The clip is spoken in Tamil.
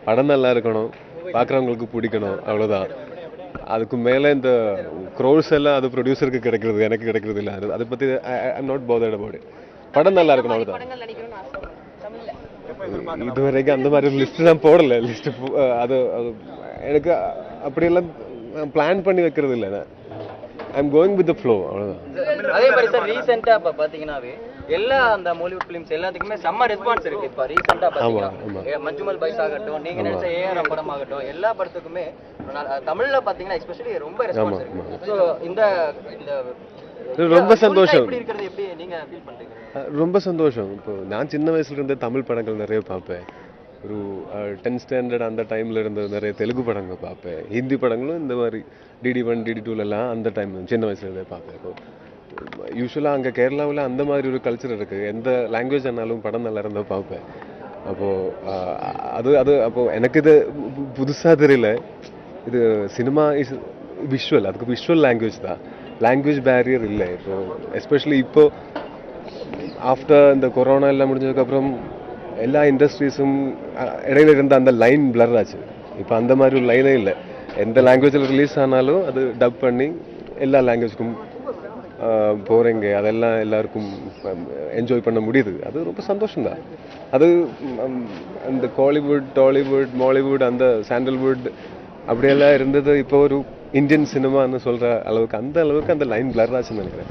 படம் நல்லா இருக்கணும், பார்க்குறவங்களுக்கு பிடிக்கணும், அவ்வளோதான். அதுக்கு மேலே இந்த க்ரோர்ஸ் எல்லாம் அது ப்ரொடியூசருக்கு கிடைக்கிறது, எனக்கு கிடைக்கிறது இல்லை. அதை பற்றி ஐம் நாட் போதர்ட் அபவுட் இட். படம் நல்லா இருக்கணும், அவ்வளோதான். இது வரைக்கும் அந்த மாதிரி லிஸ்ட் நான் போடலை. லிஸ்ட் அது அது எனக்கு அப்படியெல்லாம் பிளான் பண்ணி வைக்கிறது இல்லை. I'm going with the flow, அவ்வளோதான். அதே மாதிரி சார் ரீசெண்டா இப்ப பாத்தீங்கன்னாவே எல்லா அந்த மாலிவுட் பிலிம்ஸ் எல்லாத்துக்குமே செம்ம ரெஸ்பான்ஸ் இருக்கு. இப்ப ரீசெண்டா பாத்தீங்கன்னா மஞ்சுமல் பாய்ஸ் ஆகட்டும், நீங்க நினைச்ச ஏஆர் படம் ஆகட்டும், எல்லா படத்துக்குமே தமிழ்ல பாத்தீங்கன்னா எஸ்பெஷலி ரொம்ப ரெஸ்பான்ஸ் இருக்கு. ஸோ இந்த ரொம்ப சந்தோஷம், எப்படி நீங்க ஃபீல் பண்றீங்க? ரொம்ப சந்தோஷம். இப்போ நான் சின்ன வயசுல இருந்தே தமிழ் படங்கள் நிறைய பார்ப்பேன். ஒரு 10th ஸ்டாண்டர்ட் அந்த டைமில் இருந்த நிறைய தெலுங்கு படங்கள் பார்ப்பேன். ஹிந்தி படங்களும் இந்த மாதிரி DD1 DD2லலாம் அந்த டைம் சின்ன வயசுலேருந்தே பார்ப்பேன். இப்போ யூஸ்வலாக அங்கே கேரளாவில் அந்த மாதிரி ஒரு கல்ச்சர் இருக்குது. எந்த லாங்குவேஜ் ஆனாலும் படம் நல்லா இருந்தால் பார்ப்பேன். அப்போது அது அப்போது எனக்கு இது புதுசாக தெரியல. இது சினிமா இஸ் விஷுவல், அதுக்கு விஷுவல் லாங்குவேஜ் தான், லாங்குவேஜ் பேரியர் இல்லை. இப்போது எஸ்பெஷலி இப்போது ஆஃப்டர் இந்த கொரோனா எல்லாம் முடிஞ்சதுக்கப்புறம் எல்லா இண்டஸ்ட்ரீஸும் இடையில இருந்த அந்த லைன் பிளர் ஆச்சு. இப்போ அந்த மாதிரி ஒரு லைனே இல்லை. எந்த லாங்குவேஜில் ரிலீஸ் ஆனாலும் அது டப் பண்ணி எல்லா லாங்குவேஜுக்கும் போகிறீங்க, அதெல்லாம் எல்லாருக்கும் என்ஜாய் பண்ண முடியுது. அது ரொம்ப சந்தோஷம்தான். அது அந்த காலிவுட், டாலிவுட், மாலிவுட், அந்த சாண்டல்வுட் அப்படியெல்லாம் இருந்தது இப்போ ஒரு இந்தியன் சினிமான்னு சொல்கிற அளவுக்கு அந்த லைன் பிளர் ஆச்சுன்னு நினைக்கிறேன்.